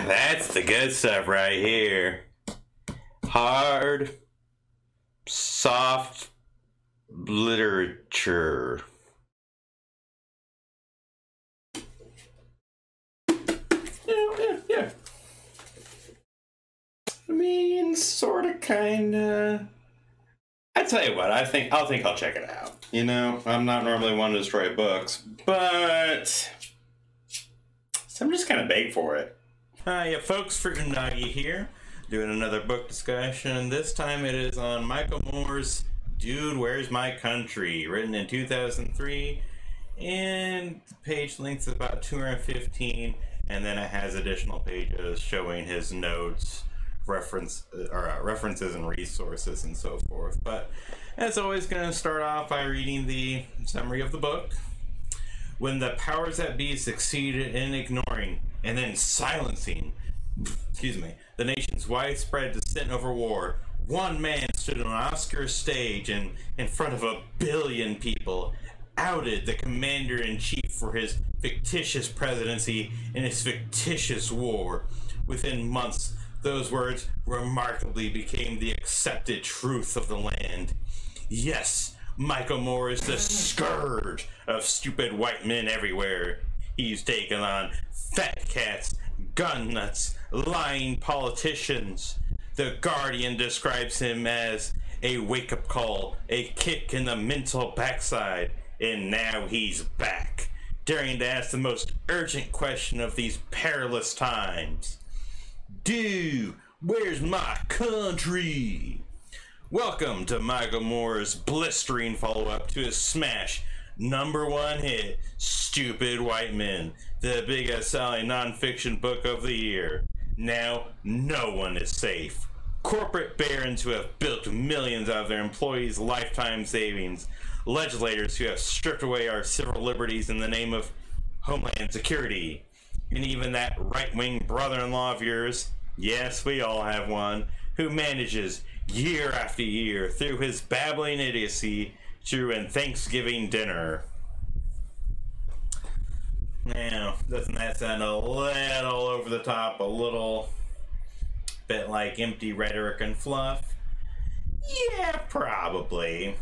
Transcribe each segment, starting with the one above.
That's the good stuff right here. Hard, soft literature. Yeah. I mean, sort of, kind of. I tell you what, I'll check it out. You know, I'm not normally one to destroy books, but so I'm just kind of bait for it. Yeah, folks, Freaking Nagi here, doing another book discussion. This time it is on Michael Moore's Dude, Where's My Country, written in 2003, and the page length is about 215, and then it has additional pages showing his notes, references and resources and so forth. But as always, going to start off by reading the summary of the book. When the powers that be succeeded in ignoring and then silencing, the nation's widespread dissent over war, one man stood on an Oscar stage and in front of 1 billion people outed the commander-in-chief for his fictitious presidency and his fictitious war. Within months, those words remarkably became the accepted truth of the land. Yes, Michael Moore is the scourge of stupid white men everywhere. He's taken on fat cats, gun nuts, lying politicians. The Guardian describes him as a wake-up call, a kick in the mental backside, and now he's back, daring to ask the most urgent question of these perilous times. Dude, where's my country? Welcome to Michael Moore's blistering follow-up to his smash #1 hit, Stupid White Men, the biggest selling nonfiction book of the year. Now, no one is safe. Corporate barons who have built millions out of their employees' lifetime savings, legislators who have stripped away our civil liberties in the name of Homeland Security, and even that right-wing brother-in-law of yours, yes, we all have one, who manages year after year through his babbling idiocy to ruin Thanksgiving dinner. Now, doesn't that sound a little over the top, a little bit like empty rhetoric and fluff? Yeah, probably.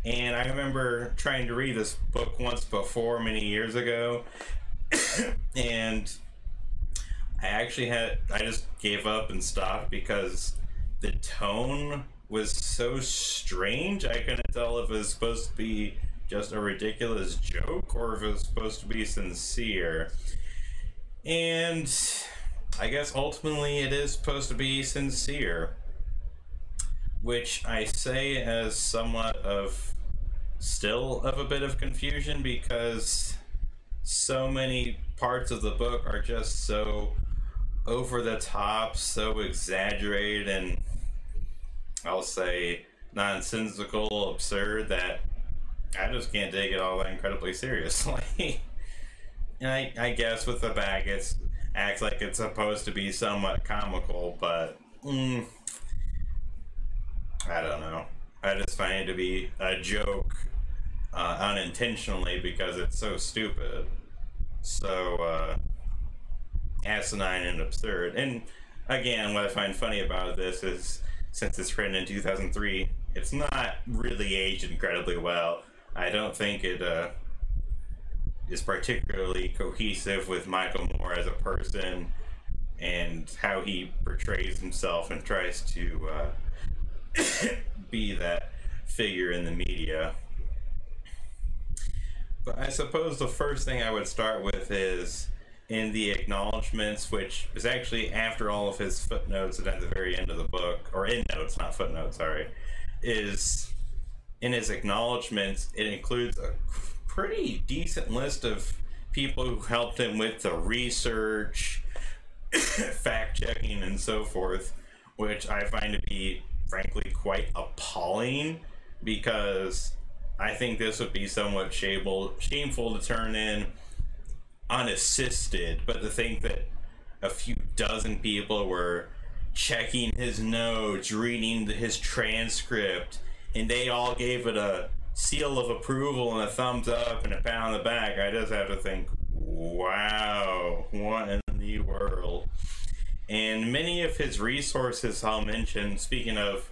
And I remember trying to read this book once before, many years ago, and I just gave up and stopped because the tone was so strange. I couldn't tell if it was supposed to be just a ridiculous joke or if it was supposed to be sincere. And I guess ultimately it is supposed to be sincere, which I say as somewhat of still of a bit of confusion, because so many parts of the book are just so over the top, so exaggerated, and I'll say nonsensical, absurd, that I just can't take it all that incredibly seriously. And I guess with the back it acts like it's supposed to be somewhat comical, but I don't know. I just find it to be a joke unintentionally because it's so stupid, so asinine and absurd. And again, what I find funny about this is, since it's written in 2003, it's not really aged incredibly well. I don't think it is particularly cohesive with Michael Moore as a person and how he portrays himself and tries to be that figure in the media. But I suppose the first thing I would start with is in the acknowledgments, which is actually after all of his footnotes and at the very end of the book, or endnotes, not footnotes, sorry, is in his acknowledgments, it includes a pretty decent list of people who helped him with the research, fact-checking, and so forth, which I find to be, frankly, quite appalling, because I think this would be somewhat shameful to turn in unassisted, but to think that a few dozen people were checking his notes, reading his transcript, and they all gave it a seal of approval and a thumbs up and a pat on the back, I just have to think, wow, what in the the world. And many of his resources I'll mention, speaking of,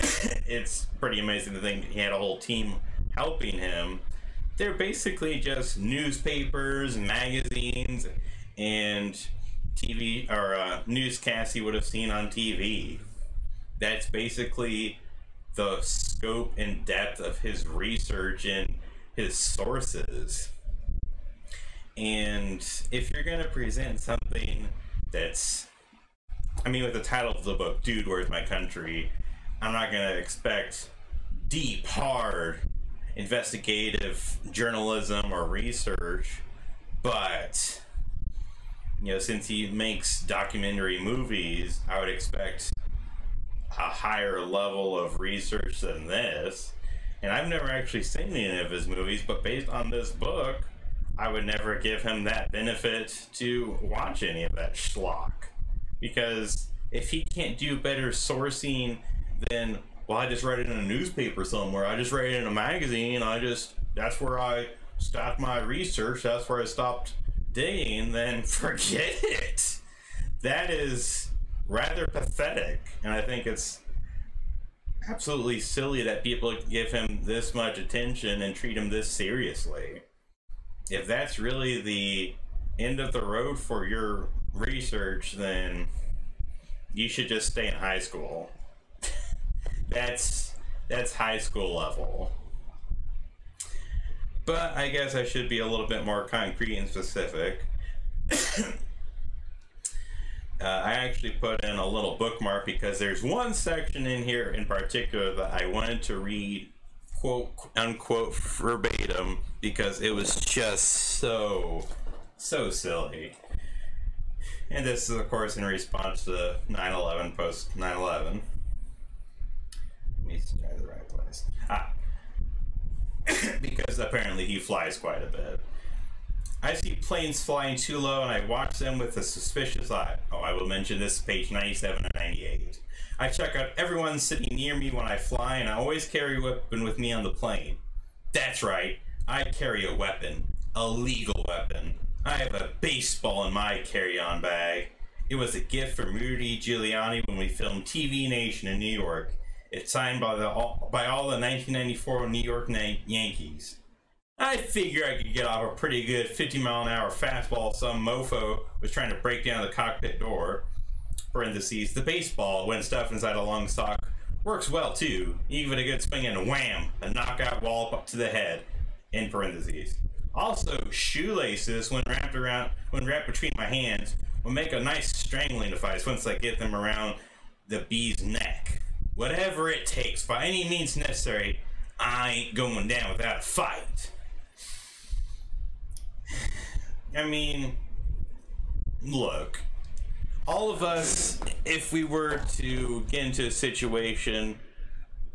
it's pretty amazing to think he had a whole team helping him. They're basically just newspapers, magazines, and TV or newscasts you would have seen on TV. That's basically the scope and depth of his research and his sources. And if you're going to present something that's, I mean, with the title of the book, Dude, Where's My Country? I'm not going to expect deep, hard, investigative journalism or research, but, you know, since he makes documentary movies, I would expect a higher level of research than this. And I've never actually seen any of his movies, but based on this book, I would never give him that benefit to watch any of that schlock. Because if he can't do better sourcing than, well, I just read it in a newspaper somewhere, I just read it in a magazine, that's where I stopped my research, that's where I stopped digging, then forget it. That is rather pathetic, and I think it's absolutely silly that people give him this much attention and treat him this seriously. If that's really the end of the road for your research, then you should just stay in high school. That's high school level. But I guess I should be a little bit more concrete and specific. I actually put in a little bookmark because there's one section in here in particular that I wanted to read, quote unquote, verbatim, because it was just so silly. And this is, of course, in response to 9/11, post 9/11. Let me try the right place. Because apparently he flies quite a bit. I see planes flying too low and I watch them with a suspicious eye. Oh, I will mention this, page 97 and 98. I check out everyone sitting near me when I fly, and I always carry a weapon with me on the plane. That's right, I carry a weapon. A legal weapon. I have a baseball in my carry-on bag. It was a gift from Rudy Giuliani when we filmed TV Nation in New York. It's signed by all the 1994 New York Yankees. I figure I could get off a pretty good 50-mile-an-hour fastball if some mofo was trying to break down the cockpit door. Parentheses, the baseball, when stuffed inside a long sock, works well too. You give it a good swing and wham, a knockout wallop up to the head. In parentheses. Also, shoelaces, when wrapped between my hands, will make a nice strangling device once I get them around the bee's neck. Whatever it takes, by any means necessary, I ain't going down without a fight. I mean, look, all of us, if we were to get into a situation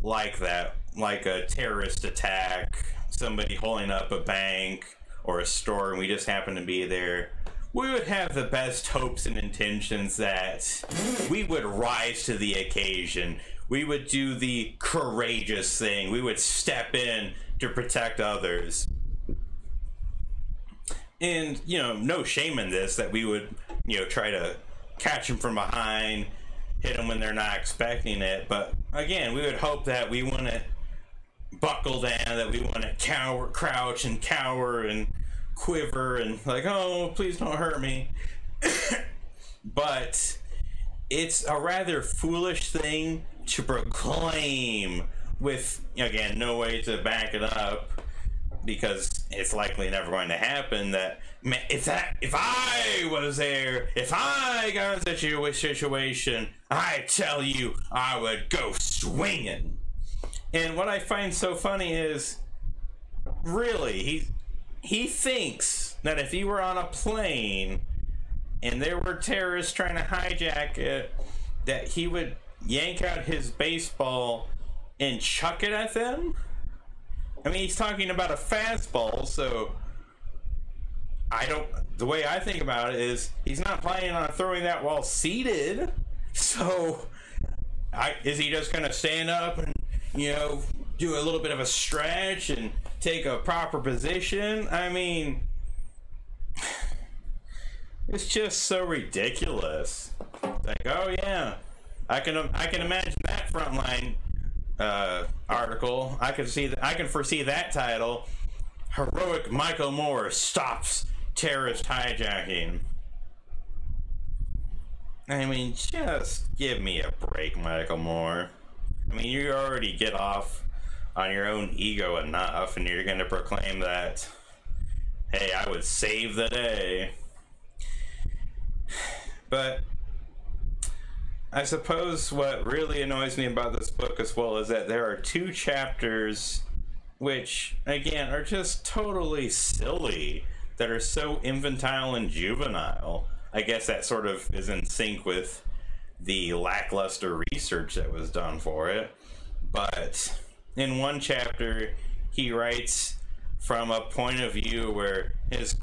like that, like a terrorist attack, somebody holding up a bank or a store, and we just happen to be there, we would have the best hopes and intentions that we would rise to the occasion. We would do the courageous thing. We would step in to protect others. And, you know, no shame in this, that we would, you know, try to catch them from behind, hit them when they're not expecting it. But again, we would hope that we wouldn't buckle down, that we wouldn't crouch and cower and quiver and like, oh, please don't hurt me. But it's a rather foolish thing to proclaim with, again, no way to back it up, because it's likely never going to happen, that if I was there, if I got in such a situation, I tell you, I would go swinging. And what I find so funny is, really, he thinks that if he were on a plane and there were terrorists trying to hijack it, that he would yank out his baseball and chuck it at them? I mean, he's talking about a fastball, so the way I think about it is he's not planning on throwing that while seated. So is he just gonna stand up and, you know, do a little bit of a stretch and take a proper position? I mean, It's just so ridiculous. Like, oh yeah, I can imagine that frontline article. I can foresee that title. Heroic Michael Moore stops terrorist hijacking. I mean, just give me a break, Michael Moore. I mean, you already get off on your own ego enough, and you're going to proclaim that, hey, I would save the day. But I suppose what really annoys me about this book as well is that there are 2 chapters which, again, are just totally silly, that are so infantile and juvenile. I guess that sort of is in sync with the lackluster research that was done for it. But in one chapter, he writes from a point of view where it's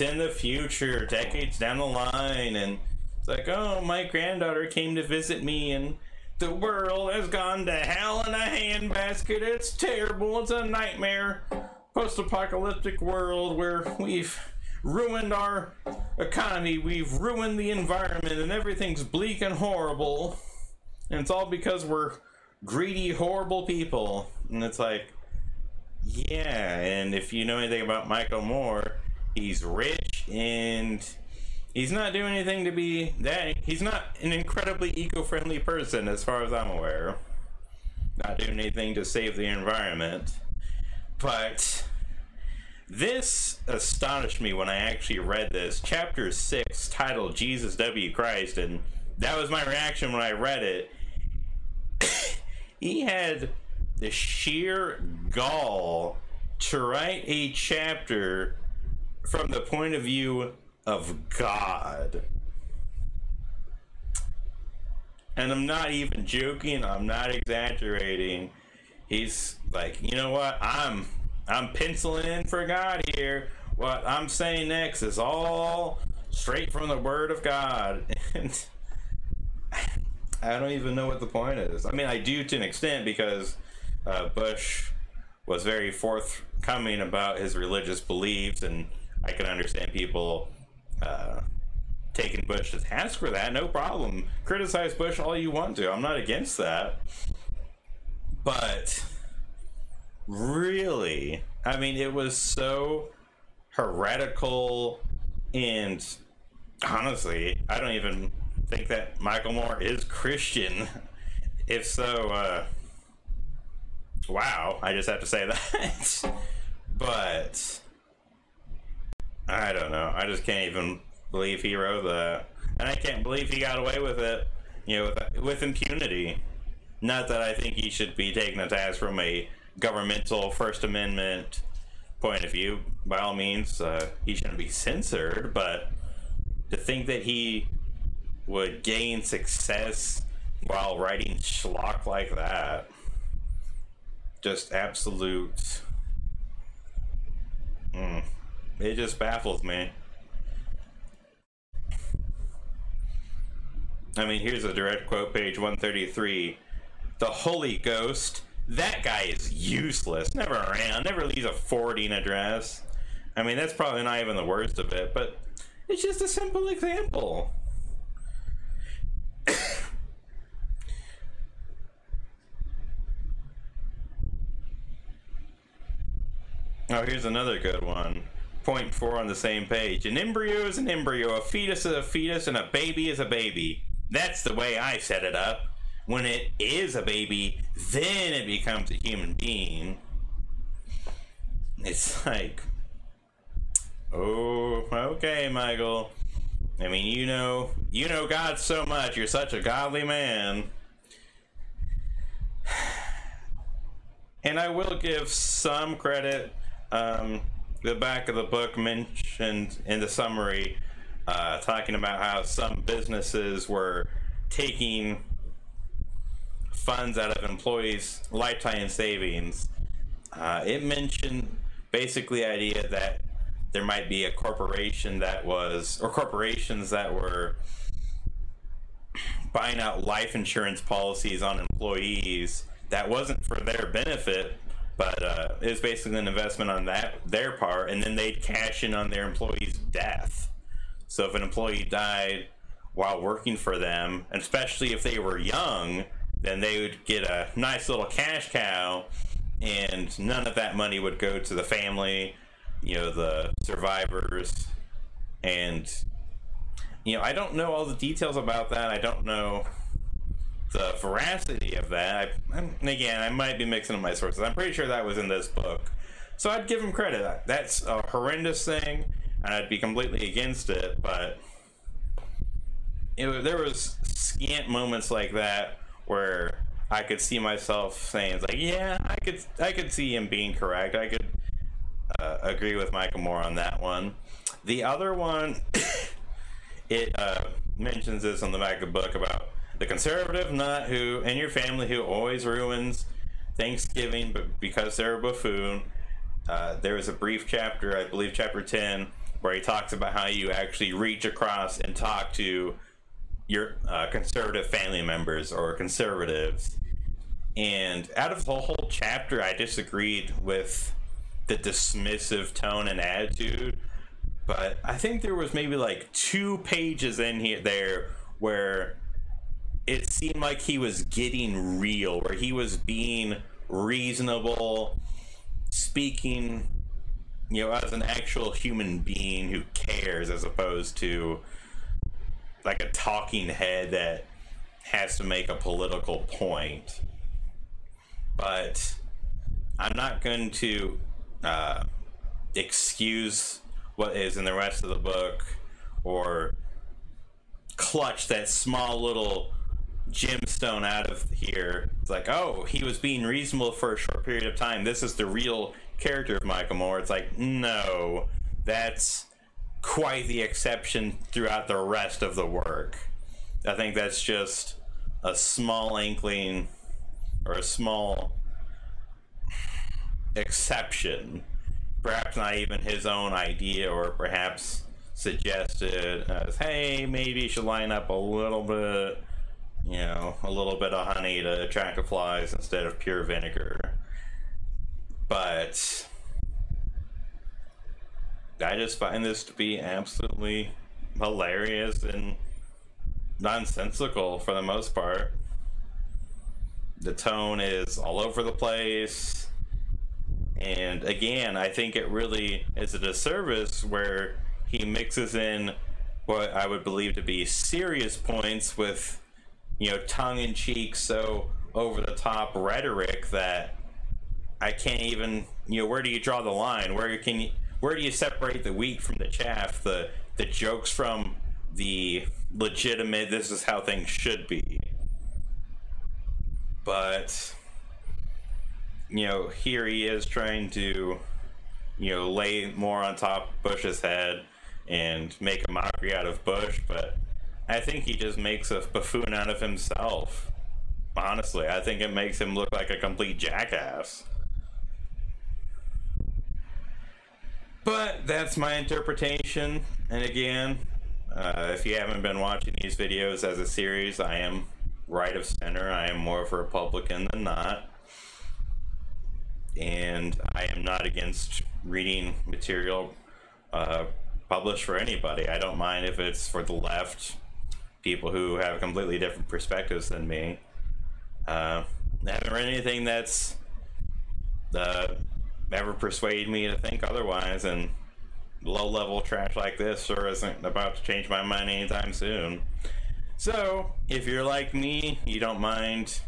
in the future, decades down the line, and it's like, oh, my granddaughter came to visit me, and the world has gone to hell in a handbasket. It's terrible. It's a nightmare. Post-apocalyptic world where we've ruined our economy, we've ruined the environment, and everything's bleak and horrible. And it's all because we're greedy, horrible people. And it's like, yeah, and if you know anything about Michael Moore, he's rich and he's not doing anything to be that. He's not an incredibly eco-friendly person as far as I'm aware. Not doing anything to save the environment. But this astonished me when I actually read this. Chapter 6, titled Jesus W. Christ, and that was my reaction when I read it. He had the sheer gall to write a chapter from the point of view of God. And I'm not even joking, I'm not exaggerating. He's like, you know what, I'm penciling in for God here. What I'm saying next is all straight from the Word of God. And I don't even know what the point is. I mean, I do to an extent, because Bush was very forthcoming about his religious beliefs, and I can understand people taking Bush to task for that. No problem. Criticize Bush all you want to. I'm not against that. But really, I mean, it was so heretical, and honestly, I don't even think that Michael Moore is Christian. If so, wow, I just have to say that. But I don't know, I just can't even believe he wrote that, and I can't believe he got away with it, you know, with impunity. Not that I think he should be taken to task from a governmental First Amendment point of view. By all means, he shouldn't be censored, but to think that he would gain success while writing schlock like that, just absolute, it just baffles me. I mean, here's a direct quote, page 133. The Holy Ghost, that guy is useless, never around, never leaves a forwarding address. I mean, that's probably not even the worst of it, but it's just a simple example. Oh, here's another good one. Point 4 on the same page. An embryo is an embryo, a fetus is a fetus, and a baby is a baby. That's the way I set it up. When it is a baby, then it becomes a human being. It's like, oh, okay, Michael. I mean, you know God so much. You're such a godly man. And I will give some credit. The back of the book mentioned in the summary, talking about how some businesses were taking funds out of employees' lifetime savings. It mentioned basically the idea that there might be a corporation that was, or corporations that were buying out life insurance policies on employees that wasn't for their benefit, but it was basically an investment on their part, and then they'd cash in on their employees' death. So if an employee died while working for them, and especially if they were young, then they would get a nice little cash cow, and none of that money would go to the family, you know, the survivors. And, you know, I don't know all the details about that. I don't know the veracity of that. And again, I might be mixing up my sources. I'm pretty sure that was in this book. So I'd give him credit. That's a horrendous thing, and I'd be completely against it, but there was scant moments like that where I could see myself saying, it's like, yeah, I could see him being correct. I could agree with Michael Moore on that one. The other one, it mentions this on the back of the book about the conservative nut who, in your family, who always ruins Thanksgiving but because they're a buffoon. There was a brief chapter, I believe chapter 10, where he talks about how you actually reach across and talk to your conservative family members or conservatives. And out of the whole chapter, I disagreed with the dismissive tone and attitude, but I think there was maybe like 2 pages in here there where it seemed like he was getting real, where he was being reasonable, speaking, you know, as an actual human being who cares, as opposed to like a talking head that has to make a political point. But I'm not going to excuse what is in the rest of the book or clutch that small little gemstone out of here. It's like, oh, he was being reasonable for a short period of time. This is the real character of Michael Moore. It's like, no, that's quite the exception throughout the rest of the work. I think that's just a small inkling or a small exception, perhaps not even his own idea, or perhaps suggested as, hey, maybe you should line up a little bit, you know, a little bit of honey to attract the flies instead of pure vinegar. But I just find this to be absolutely hilarious and nonsensical for the most part. The tone is all over the place, and again, I think it really is a disservice where he mixes in what I would believe to be serious points with, you know, tongue-in-cheek, so over-the-top rhetoric that I can't even, you know, where do you draw the line? Where do you separate the wheat from the chaff? The jokes from the legitimate, this is how things should be. But, you know, here he is trying to, you know, lay more on top of Bush's head and make a mockery out of Bush, but I think he just makes a buffoon out of himself. Honestly, I think it makes him look like a complete jackass. But that's my interpretation, and again, if you haven't been watching these videos as a series, I am right of center. I am more of a Republican than not, and I am not against reading material published for anybody. I don't mind if it's for the left, people who have completely different perspectives than me. I haven't read anything that's ever persuaded me to think otherwise, and low-level trash like this sure isn't about to change my mind anytime soon. So, if you're like me, you don't mind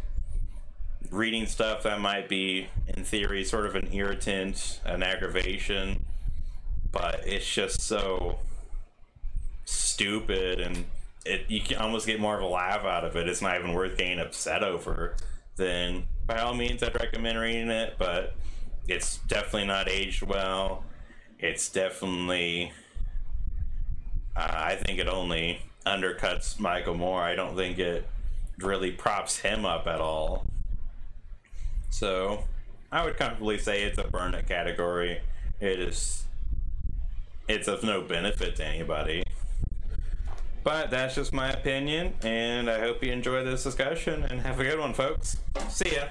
reading stuff that might be, in theory, sort of an irritant, an aggravation, but it's just so stupid, and you can almost get more of a laugh out of it. It's not even worth getting upset over. Then, by all means, I'd recommend reading it, but it's definitely not aged well. It's definitely, I think it only undercuts Michael Moore. I don't think it really props him up at all. So I would comfortably say it's a burn it category. It's of no benefit to anybody. But that's just my opinion, and I hope you enjoy this discussion, and have a good one, folks. See ya.